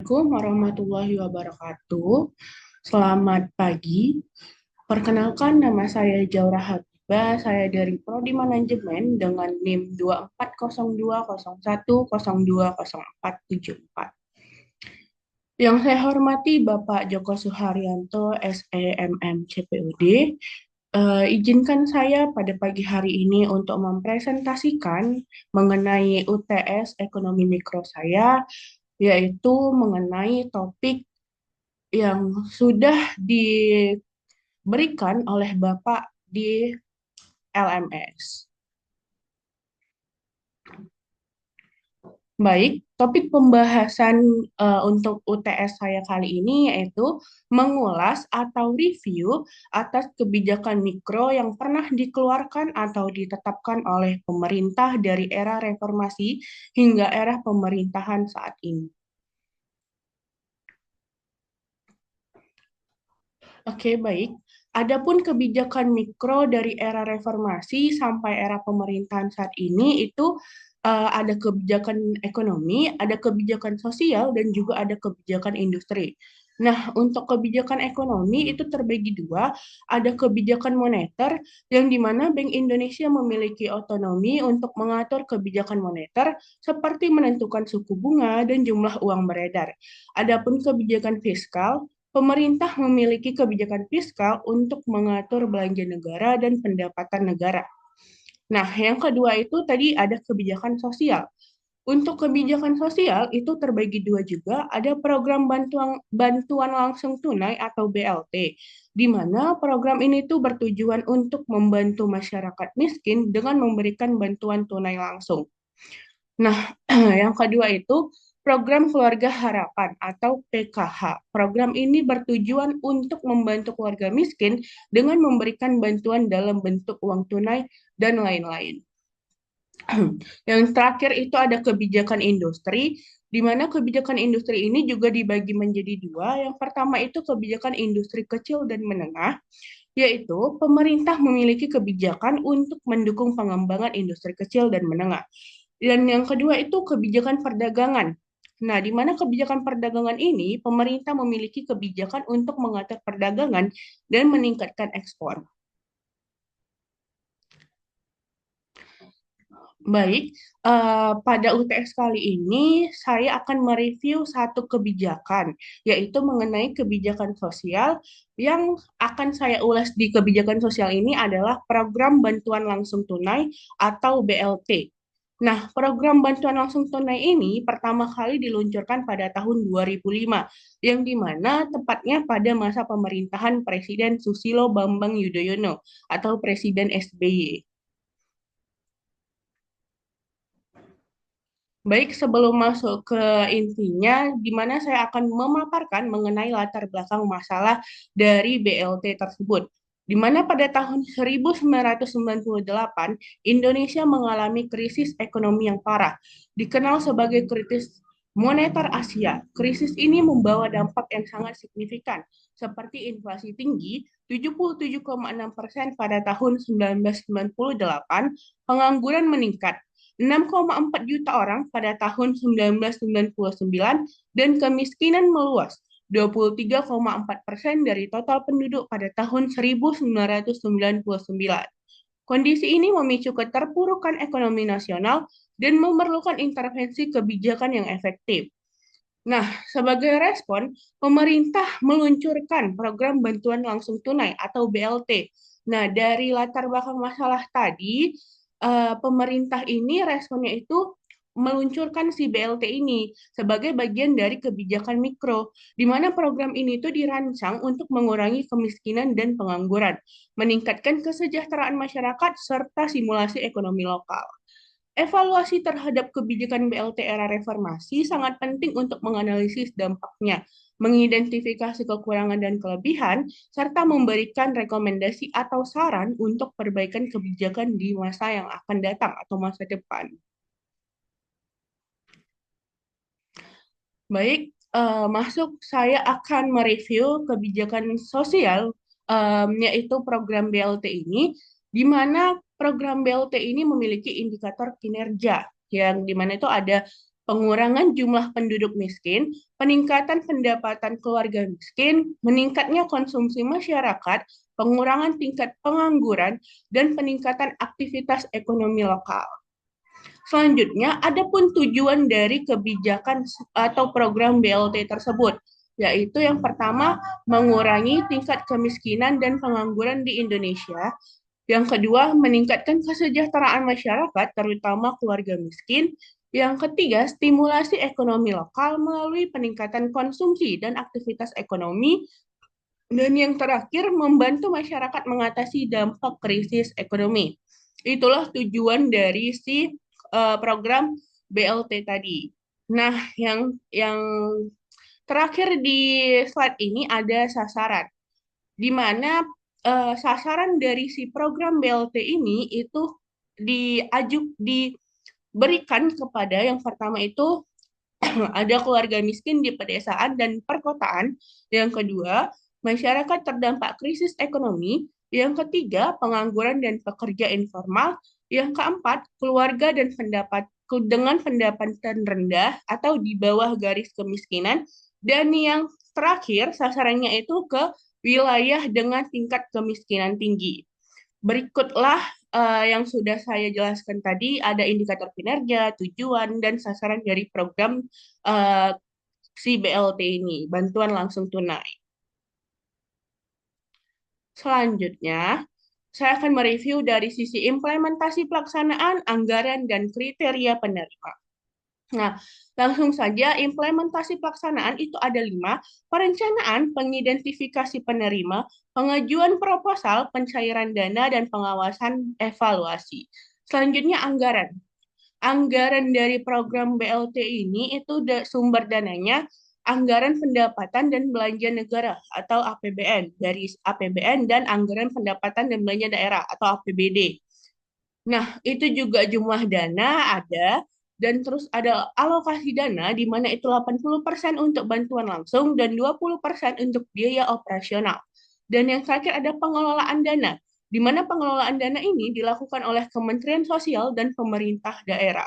Assalamualaikum warahmatullahi wabarakatuh. Selamat pagi. Perkenalkan nama saya Jaura Habibah. Saya dari Prodi Manajemen dengan NIM 240201020474. Yang saya hormati Bapak Joko Suharyanto, SEMM CPUD. Izinkan saya pada pagi hari ini untuk mempresentasikan mengenai UTS Ekonomi Mikro saya, yaitu mengenai topik yang sudah diberikan oleh Bapak di LMS. Baik, topik pembahasan untuk UTS saya kali ini yaitu mengulas atau review atas kebijakan mikro yang pernah dikeluarkan atau ditetapkan oleh pemerintah dari era reformasi hingga era pemerintahan saat ini. Oke, baik. Adapun kebijakan mikro dari era reformasi sampai era pemerintahan saat ini itu ada kebijakan ekonomi, ada kebijakan sosial, dan juga ada kebijakan industri. Nah, untuk kebijakan ekonomi itu terbagi dua, ada kebijakan moneter yang di mana Bank Indonesia memiliki otonomi untuk mengatur kebijakan moneter seperti menentukan suku bunga dan jumlah uang beredar. Adapun kebijakan fiskal, pemerintah memiliki kebijakan fiskal untuk mengatur belanja negara dan pendapatan negara. Nah, yang kedua itu tadi ada kebijakan sosial. Untuk kebijakan sosial itu terbagi dua juga, ada program bantuan langsung tunai atau BLT, di mana program ini tuh bertujuan untuk membantu masyarakat miskin dengan memberikan bantuan tunai langsung. Nah, yang kedua itu program Keluarga Harapan atau PKH. Program ini bertujuan untuk membantu keluarga miskin dengan memberikan bantuan dalam bentuk uang tunai dan lain-lain. Yang terakhir itu ada kebijakan industri, di mana kebijakan industri ini juga dibagi menjadi dua. Yang pertama itu kebijakan industri kecil dan menengah, yaitu pemerintah memiliki kebijakan untuk mendukung pengembangan industri kecil dan menengah. Dan yang kedua itu kebijakan perdagangan. Nah, di mana kebijakan perdagangan ini, pemerintah memiliki kebijakan untuk mengatur perdagangan dan meningkatkan ekspor. Baik, pada UTS kali ini saya akan mereview satu kebijakan, yaitu mengenai kebijakan sosial yang akan saya ulas di kebijakan sosial ini adalah program bantuan langsung tunai atau BLT. Nah, program bantuan langsung tunai ini pertama kali diluncurkan pada tahun 2005, yang dimana tepatnya pada masa pemerintahan Presiden Susilo Bambang Yudhoyono atau Presiden SBY. Baik, sebelum masuk ke intinya, di mana saya akan memaparkan mengenai latar belakang masalah dari BLT tersebut. Di mana pada tahun 1998, Indonesia mengalami krisis ekonomi yang parah, dikenal sebagai krisis moneter Asia. Krisis ini membawa dampak yang sangat signifikan, seperti inflasi tinggi 77,6% pada tahun 1998, pengangguran meningkat 6,4 juta orang pada tahun 1999 dan kemiskinan meluas 23,4% dari total penduduk pada tahun 1999. Kondisi ini memicu keterpurukan ekonomi nasional dan memerlukan intervensi kebijakan yang efektif. Nah, sebagai respon, pemerintah meluncurkan program bantuan langsung tunai atau BLT. Nah, dari latar belakang masalah tadi, pemerintah ini responnya itu meluncurkan si BLT ini sebagai bagian dari kebijakan mikro, di mana program ini tuh dirancang untuk mengurangi kemiskinan dan pengangguran, meningkatkan kesejahteraan masyarakat, serta simulasi ekonomi lokal. Evaluasi terhadap kebijakan BLT era reformasi sangat penting untuk menganalisis dampaknya, mengidentifikasi kekurangan dan kelebihan, serta memberikan rekomendasi atau saran untuk perbaikan kebijakan di masa yang akan datang atau masa depan. Baik, masuk saya akan mereview kebijakan sosial, yaitu program BLT ini, di mana program BLT ini memiliki indikator kinerja, yang di mana itu ada pengurangan jumlah penduduk miskin, peningkatan pendapatan keluarga miskin, meningkatnya konsumsi masyarakat, pengurangan tingkat pengangguran, dan peningkatan aktivitas ekonomi lokal. Selanjutnya, ada pun tujuan dari kebijakan atau program BLT tersebut, yaitu yang pertama, mengurangi tingkat kemiskinan dan pengangguran di Indonesia. Yang kedua, meningkatkan kesejahteraan masyarakat, terutama keluarga miskin. Yang ketiga, stimulasi ekonomi lokal melalui peningkatan konsumsi dan aktivitas ekonomi. Dan yang terakhir, membantu masyarakat mengatasi dampak krisis ekonomi. Itulah tujuan dari si program BLT tadi. Nah, yang terakhir di slide ini ada sasaran, di mana sasaran dari si program BLT ini itu diberikan kepada yang pertama itu ada keluarga miskin di pedesaan dan perkotaan. Yang kedua, masyarakat terdampak krisis ekonomi. Yang ketiga, pengangguran dan pekerja informal. Yang keempat, keluarga dan dengan pendapatan rendah atau di bawah garis kemiskinan. Dan yang terakhir, sasarannya itu ke wilayah dengan tingkat kemiskinan tinggi. Berikutlah yang sudah saya jelaskan tadi, ada indikator kinerja, tujuan, dan sasaran dari program uh, si BLT ini, bantuan langsung tunai. Selanjutnya, saya akan mereview dari sisi implementasi pelaksanaan, anggaran, dan kriteria penerima. Nah, langsung saja implementasi pelaksanaan itu ada 5, perencanaan, pengidentifikasi penerima, pengajuan proposal, pencairan dana, dan pengawasan evaluasi. Selanjutnya anggaran. Anggaran dari program BLT ini itu sumber dananya anggaran pendapatan dan belanja negara atau APBN, dari APBN dan anggaran pendapatan dan belanja daerah atau APBD. Nah, itu juga jumlah dana ada, dan terus ada alokasi dana di mana itu 80% untuk bantuan langsung dan 20% untuk biaya operasional. Dan yang terakhir ada pengelolaan dana, di mana pengelolaan dana ini dilakukan oleh Kementerian Sosial dan pemerintah daerah.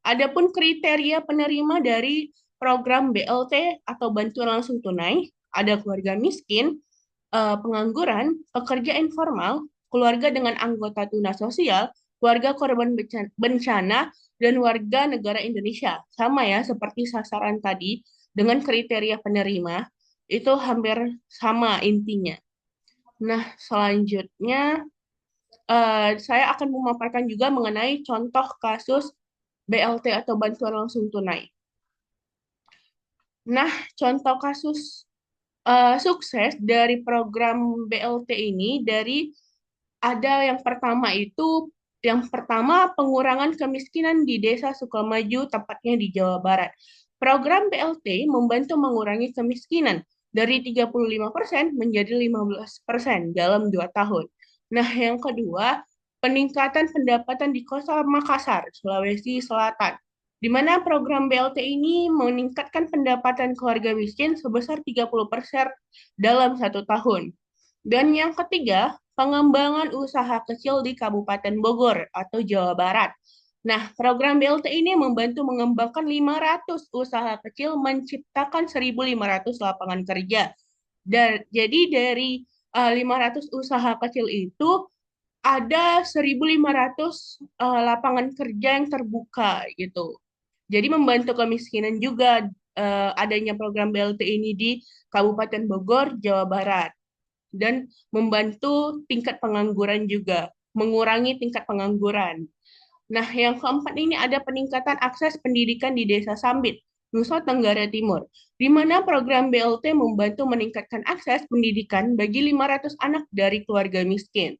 Adapun kriteria penerima dari program BLT atau bantuan langsung tunai, ada keluarga miskin, pengangguran, pekerja informal, keluarga dengan anggota tuna sosial, keluarga korban bencana, dan warga negara Indonesia. Sama ya, seperti sasaran tadi, dengan kriteria penerima, itu hampir sama intinya. Nah, selanjutnya saya akan memaparkan juga mengenai contoh kasus BLT atau bantuan langsung tunai. Nah, contoh kasus sukses dari program BLT ini ada yang pertama pengurangan kemiskinan di Desa Sukamaju, tepatnya di Jawa Barat. Program BLT membantu mengurangi kemiskinan dari 35% menjadi 15% dalam 2 tahun. Nah, yang kedua, peningkatan pendapatan di Kota Makassar, Sulawesi Selatan, di mana program BLT ini meningkatkan pendapatan keluarga miskin sebesar 30% dalam 1 tahun. Dan yang ketiga, pengembangan usaha kecil di Kabupaten Bogor atau Jawa Barat. Nah, program BLT ini membantu mengembangkan 500 usaha kecil, menciptakan 1.500 lapangan kerja. Dan jadi dari 500 usaha kecil itu ada 1.500 lapangan kerja yang terbuka gitu. Jadi membantu kemiskinan juga adanya program BLT ini di Kabupaten Bogor, Jawa Barat. Dan membantu tingkat pengangguran juga, mengurangi tingkat pengangguran. Nah, yang keempat ini ada peningkatan akses pendidikan di Desa Sambit, Nusa Tenggara Timur, di mana program BLT membantu meningkatkan akses pendidikan bagi 500 anak dari keluarga miskin.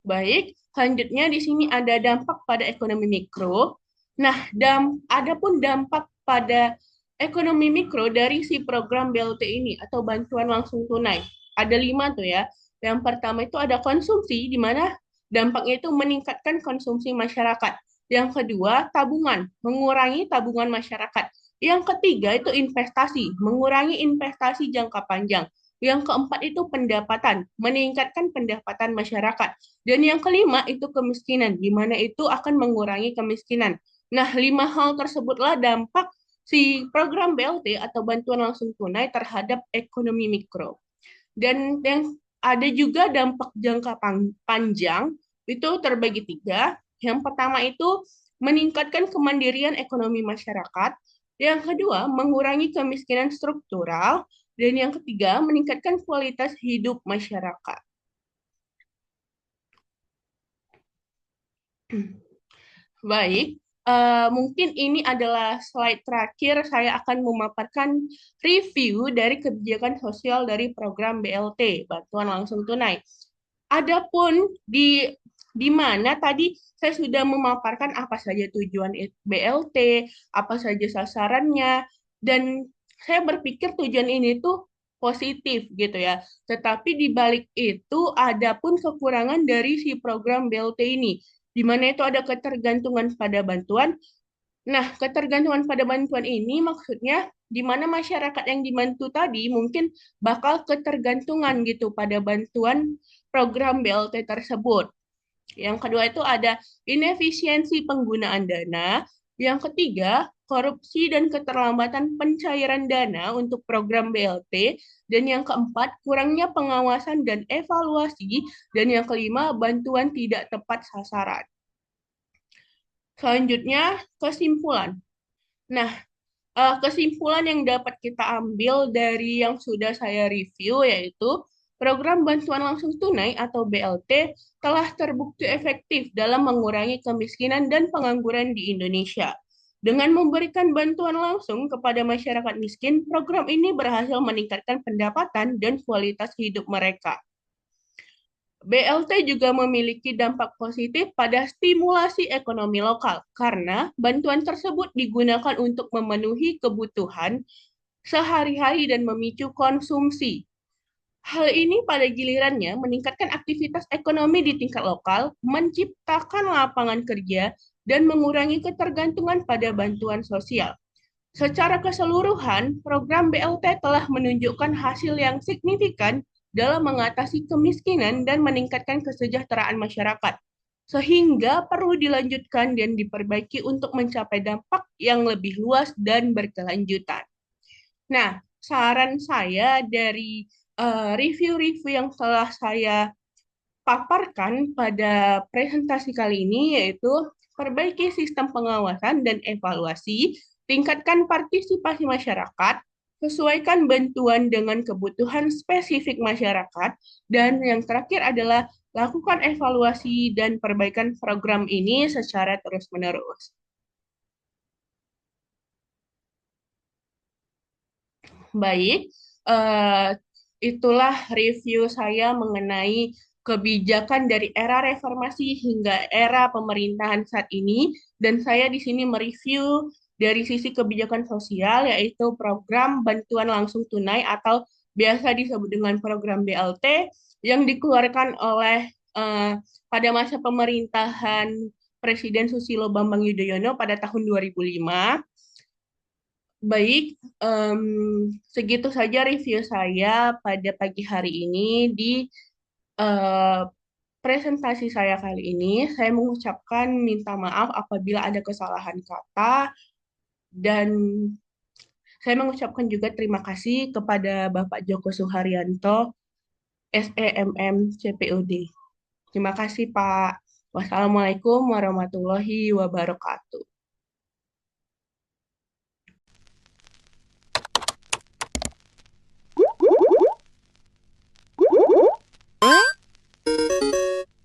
Baik, selanjutnya di sini ada dampak pada ekonomi mikro. Nah, ada pun dampak pada ekonomi mikro dari si program BLT ini atau bantuan langsung tunai. Ada 5 tuh ya. Yang pertama itu ada konsumsi, di mana dampaknya itu meningkatkan konsumsi masyarakat. Yang kedua, tabungan, mengurangi tabungan masyarakat. Yang ketiga itu investasi, mengurangi investasi jangka panjang. Yang keempat itu pendapatan, meningkatkan pendapatan masyarakat. Dan yang kelima itu kemiskinan, di mana itu akan mengurangi kemiskinan. Nah, lima hal tersebutlah dampak si program BLT atau bantuan langsung tunai terhadap ekonomi mikro. Dan yang ada juga dampak jangka panjang itu terbagi tiga. Yang pertama itu meningkatkan kemandirian ekonomi masyarakat. Yang kedua, mengurangi kemiskinan struktural. Dan yang ketiga, meningkatkan kualitas hidup masyarakat. Baik, mungkin ini adalah slide terakhir. Saya akan memaparkan review dari kebijakan sosial dari program BLT, Bantuan Langsung Tunai. Adapun di mana tadi saya sudah memaparkan apa saja tujuan BLT, apa saja sasarannya, dan saya berpikir tujuan ini tuh positif gitu ya. Tetapi di balik itu ada pun kekurangan dari si program BLT ini, di mana itu ada ketergantungan pada bantuan. Nah, ketergantungan pada bantuan ini maksudnya di mana masyarakat yang dibantu tadi mungkin bakal ketergantungan gitu pada bantuan program BLT tersebut. Yang kedua itu ada inefisiensi penggunaan dana. Yang ketiga, korupsi dan keterlambatan pencairan dana untuk program BLT. Dan yang keempat, kurangnya pengawasan dan evaluasi. Dan yang kelima, bantuan tidak tepat sasaran. Selanjutnya, kesimpulan. Nah, kesimpulan yang dapat kita ambil dari yang sudah saya review yaitu program bantuan langsung tunai atau BLT telah terbukti efektif dalam mengurangi kemiskinan dan pengangguran di Indonesia. Dengan memberikan bantuan langsung kepada masyarakat miskin, program ini berhasil meningkatkan pendapatan dan kualitas hidup mereka. BLT juga memiliki dampak positif pada stimulasi ekonomi lokal karena bantuan tersebut digunakan untuk memenuhi kebutuhan sehari-hari dan memicu konsumsi. Hal ini pada gilirannya meningkatkan aktivitas ekonomi di tingkat lokal, menciptakan lapangan kerja, dan mengurangi ketergantungan pada bantuan sosial. Secara keseluruhan, program BLT telah menunjukkan hasil yang signifikan dalam mengatasi kemiskinan dan meningkatkan kesejahteraan masyarakat, sehingga perlu dilanjutkan dan diperbaiki untuk mencapai dampak yang lebih luas dan berkelanjutan. Nah, saran saya dari review-review yang telah saya paparkan pada presentasi kali ini yaitu perbaiki sistem pengawasan dan evaluasi, tingkatkan partisipasi masyarakat, sesuaikan bantuan dengan kebutuhan spesifik masyarakat, dan yang terakhir adalah lakukan evaluasi dan perbaikan program ini secara terus-menerus. Baik, eh, itulah review saya mengenai kebijakan dari era reformasi hingga era pemerintahan saat ini. Dan saya di sini mereview dari sisi kebijakan sosial, yaitu program bantuan langsung tunai atau biasa disebut dengan program BLT yang dikeluarkan oleh pada masa pemerintahan Presiden Susilo Bambang Yudhoyono pada tahun 2005. Baik, em, segitu saja review saya pada pagi hari ini di eh, presentasi saya kali ini. Saya mengucapkan minta maaf apabila ada kesalahan kata dan saya mengucapkan juga terima kasih kepada Bapak Joko Suharyanto, SEMM CPUD. Terima kasih, Pak. Wassalamualaikum warahmatullahi wabarakatuh.